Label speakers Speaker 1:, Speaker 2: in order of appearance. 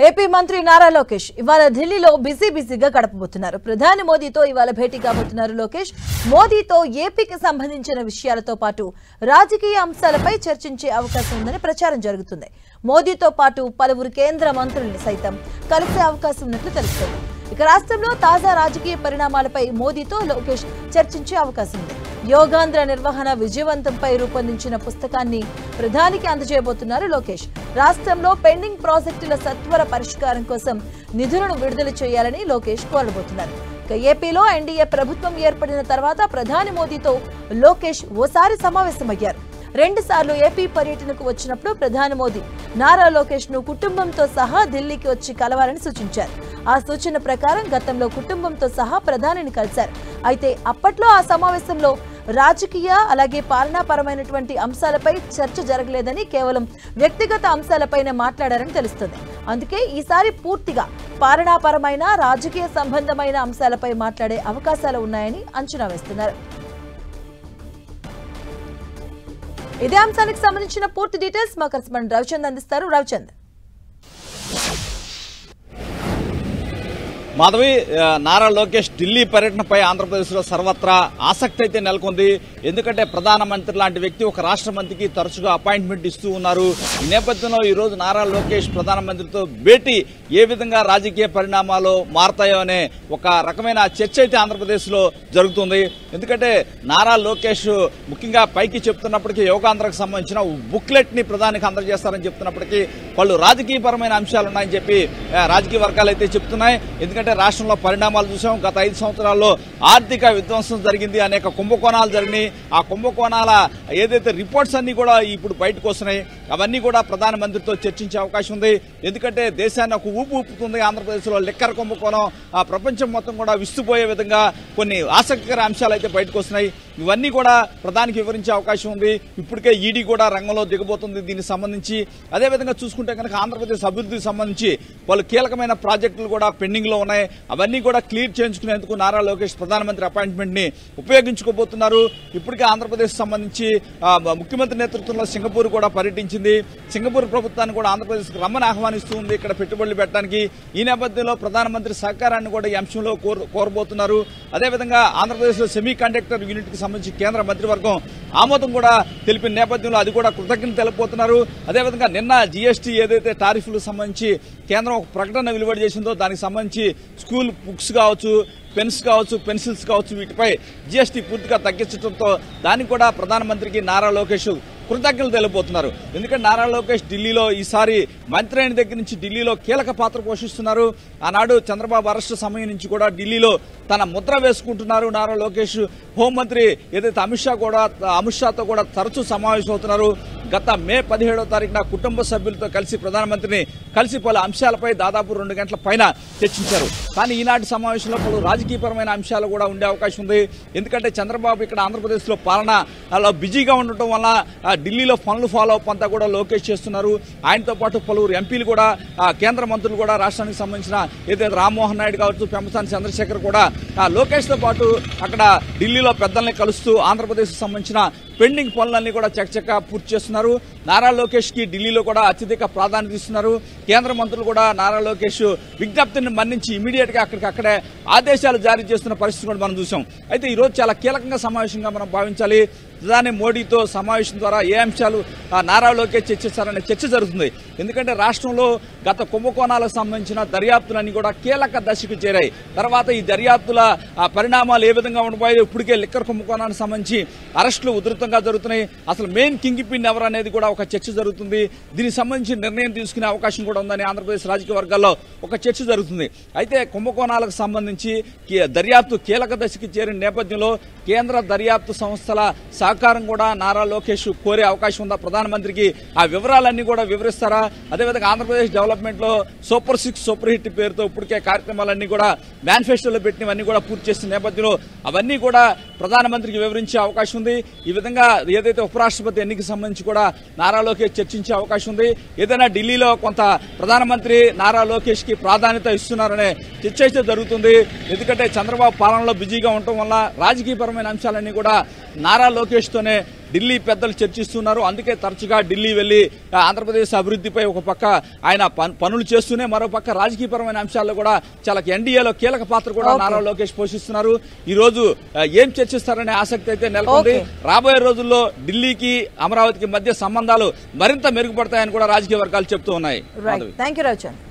Speaker 1: AP మంత్రి నారా లోకేష్ ఇవాళ ఢిల్లీలో బిజీగా గడపబోతున్నారు. ప్రధాని మోదీతో ఇవాళ భేటీ కాబోతున్నారు లోకేష్. మోదీతో ఏపీకి సంబంధించిన విషయాలతో పాటు రాజకీయ అంశాలపై చర్చించే అవకాశం ఉందని ప్రచారం జరుగుతుంది. మోదీతో పాటు పలువురు కేంద్ర మంత్రుల్ని సైతం కలిసే అవకాశం ఉన్నట్లు తెలుస్తోంది. ఇక రాష్ట్రంలో తాజా రాజకీయ పరిణామాలపై మోదీతో లోకేష్ చర్చించే అవకాశం ఉంది. యోగాంధ్ర నిర్వహణ విజయవంతంపై రూపొందించిన పుస్తకాన్ని ప్రధానికి అందజేయబోతున్నారు లోకేష్. రాష్ట్రంలో పెండింగ్ ప్రాజెక్టుల సత్వర పరిష్కారం కోసం నిధులను విడుదల చేయాలని లోకేష్ కోరబోతున్నారు. ఇక ఏపీలో ఎన్డీఏ ప్రభుత్వం ఏర్పడిన తర్వాత ప్రధాని మోదీతో లోకేష్ ఓసారి సమావేశమయ్యారు. 2 సార్లు ఏపీ పర్యటనకు వచ్చినప్పుడు ప్రధాని మోదీ నారా లోకేష్ ను కుటుంబంతో సహా ఢిల్లీకి వచ్చి కలవాలని సూచించారు. ఆ సూచన ప్రకారం గతంలో కుటుంబంతో సహా ప్రధానిని కలిశారు. అయితే అప్పట్లో ఆ సమావేశంలో రాజకీయ అలాగే పాలనాపరమైనటువంటి అంశాలపై చర్చ జరగలేదని, కేవలం వ్యక్తిగత అంశాలపైనే మాట్లాడారని తెలుస్తుంది. అందుకే ఈసారి పూర్తిగా పాలనాపరమైన రాజకీయ సంబంధమైన అంశాలపై మాట్లాడే అవకాశాలు ఉన్నాయని అంచనా వేస్తున్నారు. ఇదే అంశానికి సంబంధించిన పూర్తి డీటెయిల్స్ మా కరెస్పాండెంట్ రవిచంద్ అందిస్తారు. రవిచంద్,
Speaker 2: మాధవి, నారా లోకేష్ ఢిల్లీ పర్యటనపై ఆంధ్రప్రదేశ్లో సర్వత్రా ఆసక్తి అయితే నెలకొంది. ఎందుకంటే ప్రధానమంత్రి లాంటి వ్యక్తి ఒక రాష్ట్ర మంత్రికి తరచుగా అపాయింట్మెంట్ ఇస్తూ ఉన్నారు. ఈ నేపథ్యంలో ఈ రోజు నారా లోకేష్ ప్రధానమంత్రితో భేటీ ఏ విధంగా రాజకీయ పరిణామాలు మారతాయో అనే ఒక రకమైన చర్చ అయితే ఆంధ్రప్రదేశ్లో జరుగుతుంది. ఎందుకంటే నారా లోకేష్ ముఖ్యంగా పైకి చెప్తున్నప్పటికీ యోగాంధ్రకు సంబంధించిన బుక్లెట్ ని ప్రధానికి అందజేస్తారని చెప్తున్నప్పటికీ పలు రాజకీయపరమైన అంశాలు ఉన్నాయని చెప్పి రాజకీయ వర్గాలు అయితే చెప్తున్నాయి. ఎందుకంటే రాష్ట్రంలో పరిణామాలు చూసాం. గత 5 సంవత్సరాల్లో ఆర్థిక విధ్వంసం జరిగింది, అనేక కుంభకోణాలు జరిగినాయి. ఆ కుంభకోణాల ఏదైతే రిపోర్ట్స్ అన్ని కూడా ఇప్పుడు బయటకు వస్తున్నాయి, అవన్నీ కూడా ప్రధానమంత్రితో చర్చించే అవకాశం ఉంది. ఎందుకంటే దేశాన్ని ఒక ఊపుతుంది. ఆంధ్రప్రదేశ్లో లిక్కర్ కుంభకోణం ఆ ప్రపంచం మొత్తం కూడా విస్తుపోయే విధంగా కొన్ని ఆసక్తికర అంశాలు అయితే బయటకు వస్తున్నాయి. ఇవన్నీ కూడా ప్రధానికి వివరించే అవకాశం ఉంది. ఇప్పటికే ఈడీ కూడా రంగంలో దిగబోతుంది దీనికి సంబంధించి. అదేవిధంగా చూసుకుంటే కనుక ఆంధ్రప్రదేశ్ అభివృద్ధికి సంబంధించి పలు కీలకమైన ప్రాజెక్టులు కూడా పెండింగ్ లో ఉన్నాయి. అవన్నీ కూడా క్లియర్ చేయించుకునేందుకు నారా లోకేష్ ప్రధానమంత్రి అపాయింట్మెంట్ ని ఉపయోగించుకోబోతున్నారు. ఇప్పటికే ఆంధ్రప్రదేశ్ సంబంధించి ముఖ్యమంత్రి నేతృత్వంలో సింగపూర్ కూడా పర్యటించింది. సింగపూర్ ప్రభుత్వాన్ని కూడా ఆంధ్రప్రదేశ్ కు రమ్మని ఆహ్వానిస్తూ ఉంది ఇక్కడ పెట్టుబడులు పెట్టడానికి. ఈ నేపథ్యంలో ప్రధానమంత్రి సహకారాన్ని కూడా ఈ అంశంలో కోరబోతున్నారు. అదేవిధంగా ఆంధ్రప్రదేశ్ లో సెమీ కండక్టర్ యూనిట్ కి సంబంధించి కేంద్ర మంత్రివర్గం ఆమోదం కూడా తెలిపిన నేపథ్యంలో అది కూడా కృతజ్ఞత తెలుపుతున్నారు. అదేవిధంగా నిన్న జీఎస్టీ ఏదైతే టారిఫ్లకు సంబంధించి కేంద్రం ఒక ప్రకటన వెలువడి చేసిందో దానికి సంబంధించి స్కూల్ బుక్స్ కావచ్చు, పెన్స్ కావచ్చు, పెన్సిల్స్ కావచ్చు, వీటిపై జీఎస్టీ పూర్తిగా తగ్గించడంతో దానికి కూడా ప్రధానమంత్రికి నారా లోకేష్ కృతజ్ఞతలు తెలియబోతున్నారు. ఎందుకంటే నారా లోకేష్ ఢిల్లీలో ఈసారి మంత్రి అయిన దగ్గర నుంచి ఢిల్లీలో కీలక పాత్ర పోషిస్తున్నారు. ఆనాడు చంద్రబాబు అరెస్టు సమయం నుంచి కూడా ఢిల్లీలో తన ముద్ర వేసుకుంటున్నారు నారా లోకేష్. హోంమంత్రి ఏదైతే అమిత్ షాతో కూడా తరచూ సమావేశం అవుతున్నారు. గత మే 17వ తారీఖున కుటుంబ సభ్యులతో కలిసి ప్రధానమంత్రిని కలిసి పలు అంశాలపై దాదాపు 2 గంటల పైన చర్చించారు. కానీ ఈనాటి సమావేశంలో పలు రాజకీయపరమైన అంశాలు కూడా ఉండే అవకాశం ఉంది. ఎందుకంటే చంద్రబాబు ఇక్కడ ఆంధ్రప్రదేశ్ లో పాలన బిజీగా ఉండటం వల్ల ఢిల్లీలో పనులు ఫాలో అప్ అంతా కూడా లోకేష్ చేస్తున్నారు. ఆయనతో పాటు పలువురు ఎంపీలు కూడా, కేంద్ర మంత్రులు కూడా, రాష్ట్రానికి సంబంధించిన ఏదైతే రామ్మోహన్ నాయుడు కావచ్చు, పెంపసాని చంద్రశేఖర్ కూడా లోకేష్ తో పాటు అక్కడ ఢిల్లీలో పెద్దల్ని కలుస్తూ ఆంధ్రప్రదేశ్ కు సంబంధించిన పెండింగ్ పనులన్నీ కూడా చకచకా పూర్తి చేస్తున్నారు. నారా లోకేష్ కి ఢిల్లీలో కూడా అత్యధిక ప్రాధాన్యత ఇస్తున్నారు. కేంద్ర మంత్రులు కూడా నారా లోకేష్ విజ్ఞప్తిని మన్నించి ఇమీడియట్ గా అక్కడే ఆదేశాలు జారీ చేస్తున్న పరిస్థితి కూడా మనం చూసాం. అయితే ఈ రోజు చాలా కీలకంగా సమావేశంగా మనం భావించాలి. ప్రధాని మోడీతో సమావేశం ద్వారా ఏ అంశాలు నారా లోకేష్ చర్చిస్తారనే చర్చ జరుగుతుంది. ఎందుకంటే రాష్ట్రంలో గత కుంభకోణాలకు సంబంధించిన దర్యాప్తులన్నీ కూడా కీలక దశకు చేరాయి. తర్వాత ఈ దర్యాప్తుల పరిణామాలు ఏ విధంగా ఉండబోయే, ఇప్పటికే లిక్కర్ కుంభకోణానికి సంబంధించి అరెస్టులు ఉధృతంగా జరుగుతున్నాయి. అసలు మెయిన్ కింగ్ పిన్ ఎవరు అనేది కూడా ఒక చర్చ జరుగుతుంది. దీనికి సంబంధించి నిర్ణయం తీసుకునే అవకాశం కూడా ఉందని ఆంధ్రప్రదేశ్ రాజకీయ వర్గాల్లో ఒక చర్చ జరుగుతుంది. అయితే కుంభకోణాలకు సంబంధించి దర్యాప్తు కీలక దశకి చేరిన నేపథ్యంలో కేంద్ర దర్యాప్తు సంస్థల సహకారం కూడా నారా లోకేష్ కోరే అవకాశం ఉందా? ప్రధానమంత్రికి ఆ వివరాలన్నీ కూడా వివరిస్తారా? అదేవిధంగా ఆంధ్రప్రదేశ్ డెవలప్మెంట్ లో సూపర్ 6 సూపర్ హిట్ పేరుతో ఇప్పటికే కార్యక్రమాలన్నీ కూడా మేనిఫెస్టోలో పెట్టినవన్నీ కూడా పూర్తి చేసిన నేపథ్యంలో అవన్నీ కూడా ప్రధానమంత్రికి వివరించే అవకాశం ఉంది. ఈ విధంగా ఏదైతే ఉపరాష్ట్రపతి ఎన్నికకి సంబంధించి కూడా నారా లోకేష్ చర్చించే అవకాశం ఉంది. ఏదైనా ఢిల్లీలో కొంత ప్రధానమంత్రి నారా లోకేష్ కి ప్రాధాన్యత ఇస్తున్నారనే చర్చ అయితే జరుగుతుంది. ఎందుకంటే చంద్రబాబు పాలనలో బిజీగా ఉండటం వల్ల రాజకీయపరమైన అంశాలన్నీ కూడా నారా లోకేష్ తోనే ఢిల్లీ పెద్దలు చర్చిస్తున్నారు. అందుకే తరచుగా ఢిల్లీ వెళ్లి ఆంధ్రప్రదేశ్ అభివృద్ధిపై ఒక పక్క ఆయన పనులు చేస్తూనే మరో పక్క రాజకీయపరమైన అంశాల్లో కూడా చాలా ఎన్డీఏలో కీలక పాత్ర కూడా నారా లోకేష్ పోషిస్తున్నారు. ఈ రోజు ఏం చర్చిస్తారనే ఆసక్తి అయితే నెలకొంది. రాబోయే రోజుల్లో ఢిల్లీకి అమరావతికి మధ్య సంబంధాలు మరింత మెరుగుపడతాయని కూడా రాజకీయ వర్గాలు చెప్తూ ఉన్నాయి.
Speaker 1: Thank you Ravichandra.